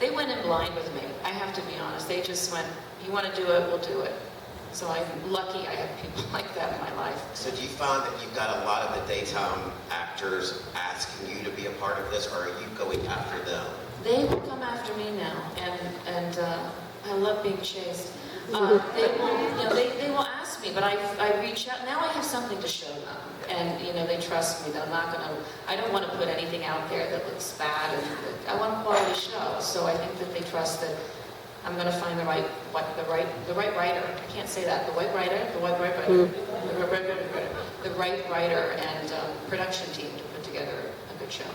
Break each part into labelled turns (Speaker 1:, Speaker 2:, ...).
Speaker 1: They went in blind with me, I have to be honest. They just went, you want to do it, we'll do it. So I'm lucky I have people like that in my life.
Speaker 2: So do you find that you've got a lot of the daytime actors asking you to be a part of this, or are you going after them?
Speaker 1: They will come after me now, and I love being chased. They will ask me, but I reach out. Now I have something to show them, and they trust me that I don't want to put anything out there that looks bad, and I want a quality show. So I think that they trust that I'm going to find the right writer. I can't say that. The right writer, the right writer, and production team to put together a good show.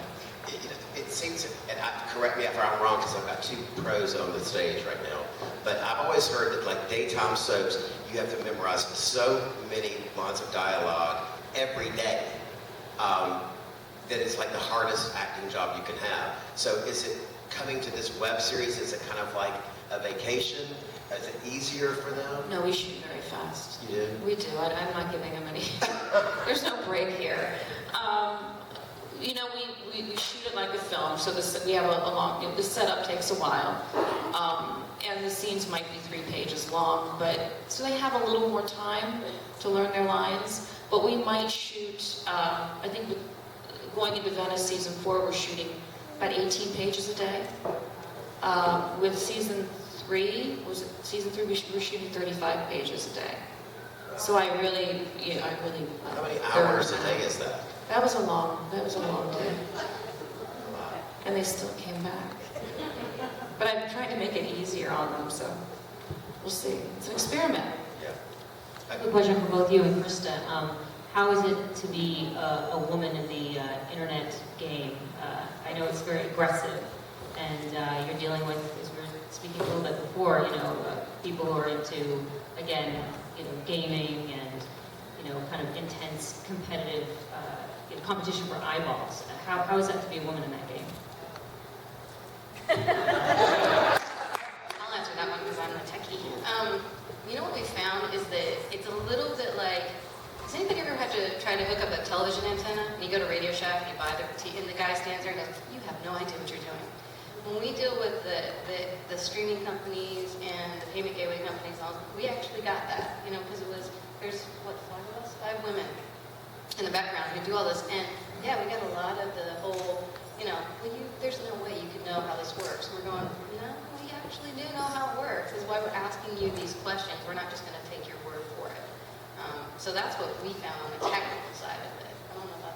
Speaker 2: It seems, and correct me if I'm wrong, because I've got two pros on the stage right now, but I've always heard that like daytime soaps, you have to memorize so many lines of dialogue every day that it's like the hardest acting job you can have. So is it coming to this web series, is it kind of like a vacation? Is it easier for them?
Speaker 1: No, we shoot very fast.
Speaker 2: You do?
Speaker 1: We do. I'm not giving them any. There's no break here. We shoot it like a film, so we have a long. The setup takes a while, and the scenes might be 3 pages long, but so they have a little more time to learn their lines. But we might shoot. I think going into Venice season 4, we're shooting about 18 pages a day. With season 3, we're shooting 35 pages a day. So I really.
Speaker 2: How many hours a day is that?
Speaker 1: That was a long day. And they still came back. But I'm trying to make it easier on them, so we'll see. It's an experiment.
Speaker 2: Yeah.
Speaker 3: I have a question for both you and Krista. How is it to be a woman in the internet game? I know it's very aggressive, and you're dealing with, as we were speaking a little bit before, people who are into, again, gaming and, kind of intense competitive competition for eyeballs. How is that to be a woman in that game?
Speaker 4: I'll answer that one because I'm the techie. What we found is that it's a little bit like, has anybody ever had to try to hook up a television antenna? And you go to Radio Shack and you buy and the guy stands there and goes, you have no idea what you're doing. When we deal with the streaming companies and the payment gateway companies, we actually got that, because there's 5 women in the background who do all this, and yeah, we got a lot of the whole, there's no way you can know how this works. And we're going, no, we actually do know how it works. This is why we're asking you these questions. We're not just going to take your word for it. So that's what we found on the technical side of it. I don't know about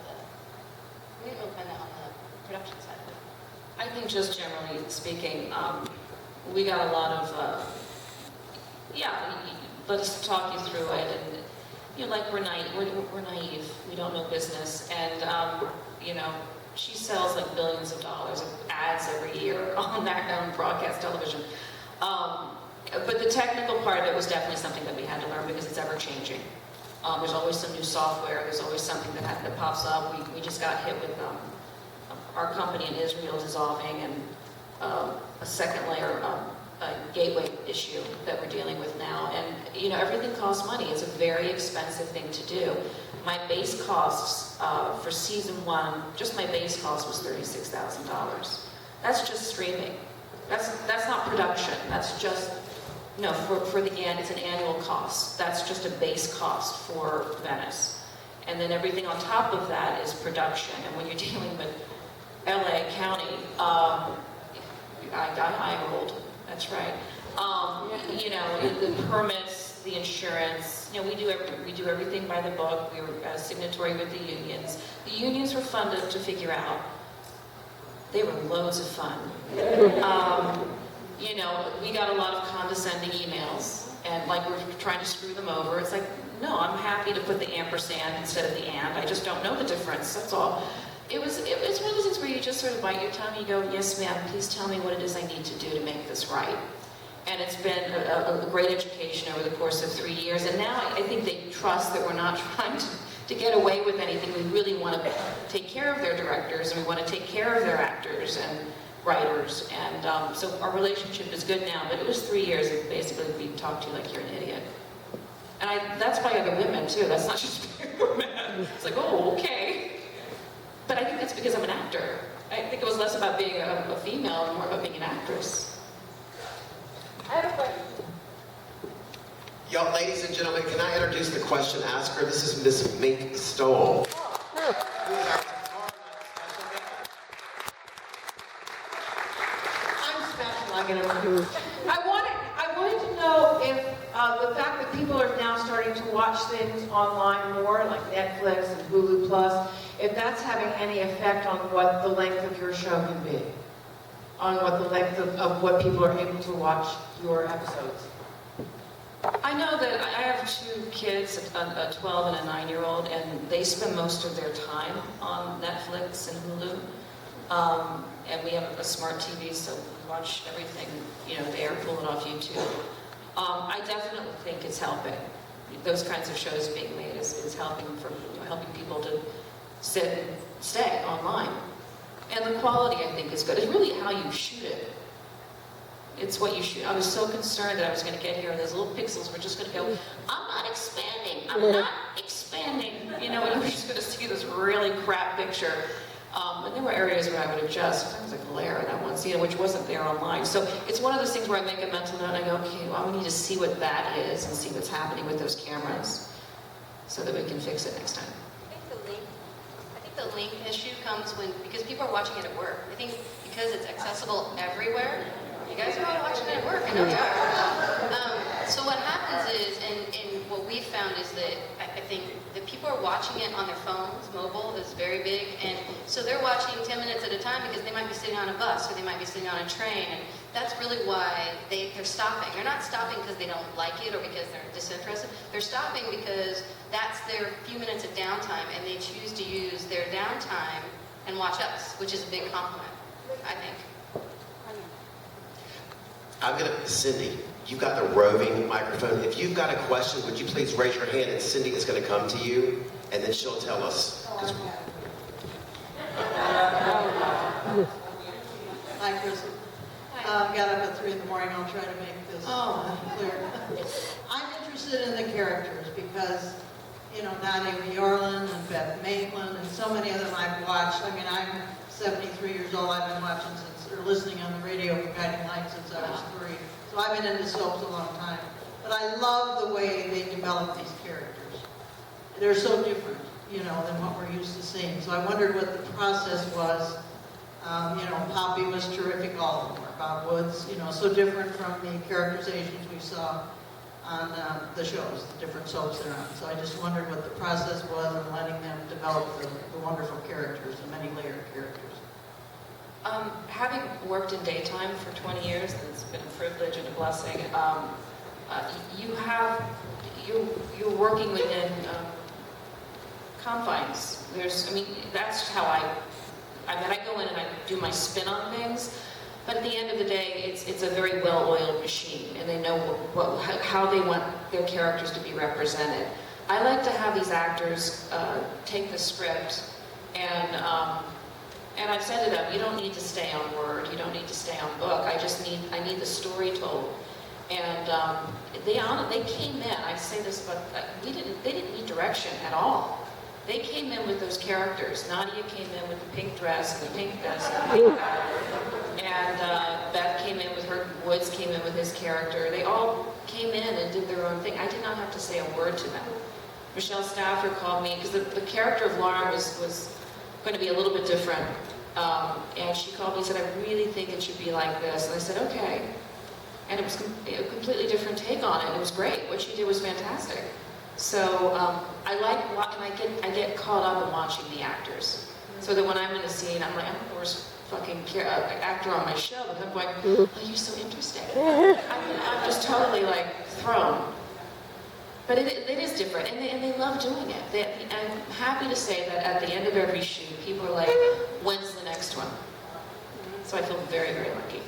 Speaker 4: we didn't really find that on the production side of it.
Speaker 1: I think just generally speaking, we got a lot of, let us talk you through it, and we're naive, we don't know business, and she sells like billions of dollars of ads every year on broadcast television. But the technical part of it was definitely something that we had to learn because it's ever changing. There's always some new software, there's always something that pops up. We just got hit with our company in Israel dissolving, and a second layer gateway issue that we're dealing with now. And everything costs money. It's a very expensive thing to do. My base costs for season 1, just my base cost was $36,000. That's just streaming. That's not production. That's just for the end. It's an annual cost. That's just a base cost for Venice, and then everything on top of that is production. And when you're dealing with LA County, I rolled. That's right. The permits, the insurance. We do everything by the book. We were signatory with the unions. The unions were fun to figure out. They were loads of fun. We got a lot of condescending emails, and like we're trying to screw them over. It's like, no, I'm happy to put the ampersand instead of the and. I just don't know the difference. That's all. It's one of those things where you just sort of bite your tongue and you go, yes, ma'am, please tell me what it is I need to do to make this right. And it's been a great education over the course of 3 years. And now I think they trust that we're not trying to get away with anything. We really want to take care of their directors, and we want to take care of their actors and writers. And so our relationship is good now, but it was 3 years of basically being talked to you like you're an idiot. And that's by other women, too. That's not just by women. It's like, oh, okay. But I think that's because I'm an actor. I think it was less about being a female and more about being an actress.
Speaker 5: I have a question.
Speaker 2: Y'all, ladies and gentlemen, can I introduce the question asker? This is Miss Mink Stoll. Who is our tomorrow night special guest.
Speaker 5: I'm special, I gotta. I wanted to know if the fact that people are now starting to watch things online more, like Netflix and Hulu Plus, if that's having any effect on what the length of your show can be, on what the length of what people are able to watch your episodes.
Speaker 1: I know that I have two kids, a 12 and a 9-year-old, and they spend most of their time on Netflix and Hulu. And we have a smart TV, so we watch everything, there, pull it off YouTube. I definitely think it's helping. Those kinds of shows being made is helping helping people to sit and stay online. And the quality, I think, is good. It's really how you shoot it. It's what you shoot. I was so concerned that I was going to get here and those little pixels were just going to go, I'm not expanding, I'm not expanding. And I was just going to see this really crap picture. And there were areas where I would adjust. There was a glare in that one scene, which wasn't there online. So it's one of those things where I make a mental note and I go, okay, well, we need to see what that is and see what's happening with those cameras so that we can fix it next time.
Speaker 4: I think the link issue comes because people are watching it at work. I think because it's accessible everywhere. You guys are all watching it at work, I know you are. So what happens is, and what we found is that I think that people are watching it on their phones. Mobile is very big, and so they're watching 10 minutes at a time because they might be sitting on a bus or they might be sitting on a train, and that's really why they're stopping. They're not stopping because they don't like it or because they're disinterested. They're stopping because that's their few minutes of downtime, and they choose to use their downtime and watch us, which is a big compliment, I think.
Speaker 2: Cindy, you've got the roving microphone. If you've got a question, would you please raise your hand and Cindy is going to come to you and then she'll tell us.
Speaker 6: Hi, Chris. Got up at 3 in the morning. I'll try to make this clear. I'm interested in the characters because, Nadia Bjorlund and Beth Maitland and so many of them I've watched. I mean, I'm 73 years old. I've been watching or listening on the radio for Guiding Light since I was 3. So I've been into soaps a long time. But I love the way they develop these characters. They're so different, than what we're used to seeing. So I wondered what the process was. Poppy was terrific, all of them were. Bob Woods, so different from the characterizations we saw on the shows, the different soaps they're on. So I just wondered what the process was in letting them develop the wonderful characters, the many layered characters.
Speaker 1: Having worked in daytime for 20 years, it's been a privilege and a blessing. You're working within confines. That's how I go in and I do my spin on things. But at the end of the day, it's a very well-oiled machine, and they know how they want their characters to be represented. I like to have these actors take the script and I've said to them, you don't need to stay on Word, you don't need to stay on book. I need the story told. And they came in. I say this, but they didn't need direction at all. They came in with those characters. Nadia came in with the pink dress and the pink vest and the pink hat. And Beth came in with her. Woods came in with his character. They all came in and did their own thing. I did not have to say a word to them. Michelle Stafford called me because the character of Laura was going to be a little bit different. And she called me and said, I really think it should be like this. And I said, okay. And it was a completely different take on it. It was great. What she did was fantastic. So I get caught up in watching the actors. So that when I'm in a scene, I'm like, I'm the worst fucking actor on my show. But I'm going, oh, you're so interesting. I'm just totally thrown. But it is different, and they love doing it. I'm happy to say that at the end of every shoot, people are like, when's the next one? So I feel very, very lucky.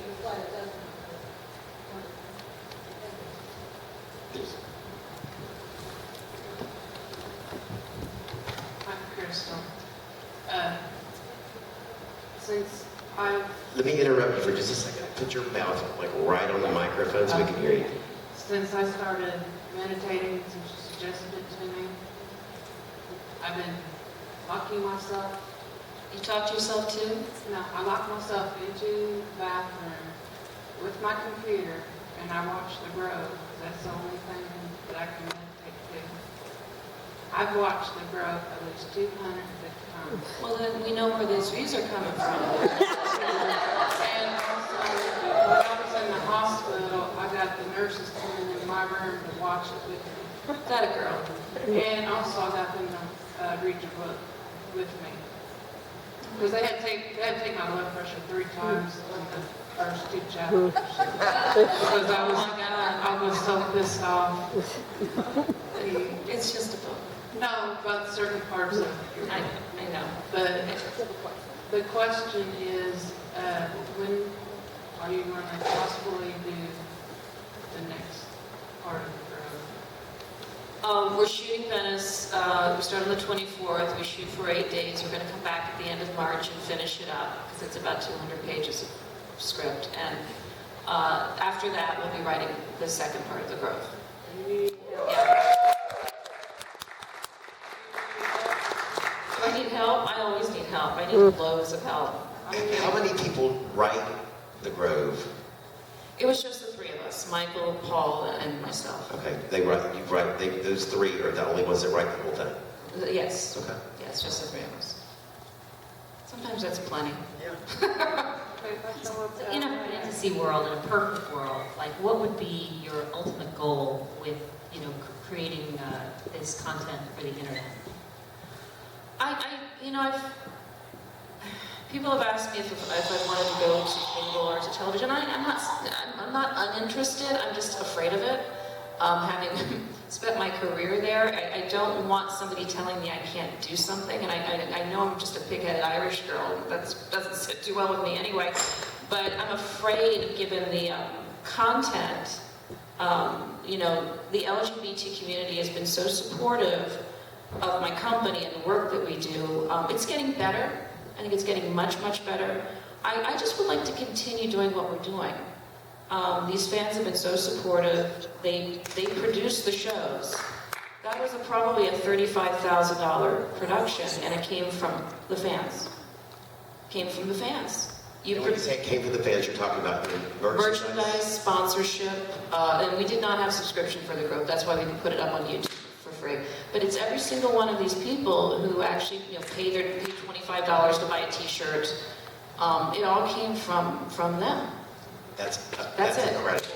Speaker 6: I'm Crystal. Since I've...
Speaker 2: Let me interrupt you for just a second. Put your mouth right on the microphone so we can hear you.
Speaker 6: Since I started meditating, since you suggested it to me, I've been talking myself
Speaker 1: You talk to yourself too?
Speaker 5: No, I lock myself into the bathroom with my computer and I watch The Grove. That's the only thing that I can meditate to. I've watched The Grove at least 250 times.
Speaker 1: Well, then we know where those views are coming from.
Speaker 5: And also, when I was in the hospital, I got the nurses coming in my room to watch it with me.
Speaker 1: That a girl.
Speaker 5: And also I got them to read the book with me. Because they had to take my blood pressure 3 times in the first 2 chapters. Because I was so pissed off.
Speaker 1: It's just a book.
Speaker 5: No, but certain parts of it.
Speaker 1: I know.
Speaker 5: But the question is, when are you going to possibly do the next part of the grove?
Speaker 1: We're shooting Venice. We start on the 24th. We shoot for 8 days. We're going to come back at the end of March and finish it up because it's about 200 pages of script. And after that, we'll be writing the second part of The Grove. Yeah. Do I need help? I always need help. I need loads of help.
Speaker 2: How many people write The Grove?
Speaker 1: It was just the 3 of us, Michael, Paul, and myself.
Speaker 2: Okay, those 3 are the only ones that write the whole thing?
Speaker 1: Yes.
Speaker 2: Okay.
Speaker 1: Yes, just the 3 of us. Sometimes that's plenty.
Speaker 3: In a fantasy world, in a perfect world, like what would be your ultimate goal with, creating this content for the internet?
Speaker 1: People have asked me if I wanted to go to cable or to television. I'm not uninterested. I'm just afraid of it. Having spent my career there, I don't want somebody telling me I can't do something. And I know I'm just a pig-headed Irish girl. That doesn't sit too well with me anyway. But I'm afraid, given the content, the LGBT community has been so supportive of my company and the work that we do. It's getting better. I think it's getting much, much better. I just would like to continue doing what we're doing. These fans have been so supportive. They produce the shows. That was probably a $35,000 production, and it came from the fans. Came from the fans.
Speaker 2: And when you say it came from the fans, you're talking about
Speaker 1: merchandise, sponsorship, and we did not have subscription for The Grove. That's why we can put it up on YouTube for free. But it's every single one of these people who actually pay $25 to buy a T-shirt. It all came from them.
Speaker 2: That's
Speaker 1: it.
Speaker 2: incredible.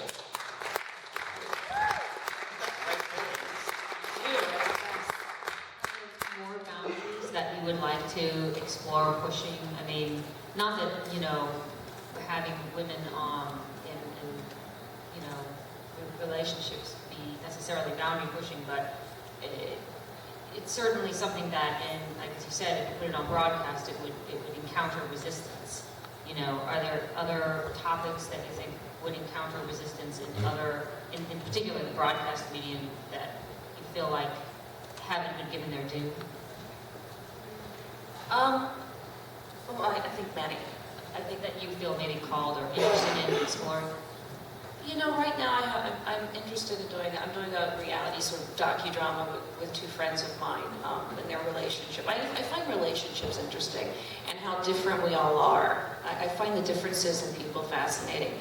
Speaker 3: More boundaries that you would like to explore pushing? I mean, not that, having women in relationships be necessarily boundary pushing, but it's certainly something that, like as you said, if you put it on broadcast, it would encounter resistance. Are there other topics that you think would encounter resistance in particular the broadcast medium that you feel like haven't been given their due?
Speaker 1: Well, I think many.
Speaker 3: I think that you feel maybe called or interested in exploring.
Speaker 1: Right now I'm interested in I'm doing a reality sort of docudrama with 2 friends of mine and their relationship. I find relationships interesting and how different we all are. I find the differences in people fascinating.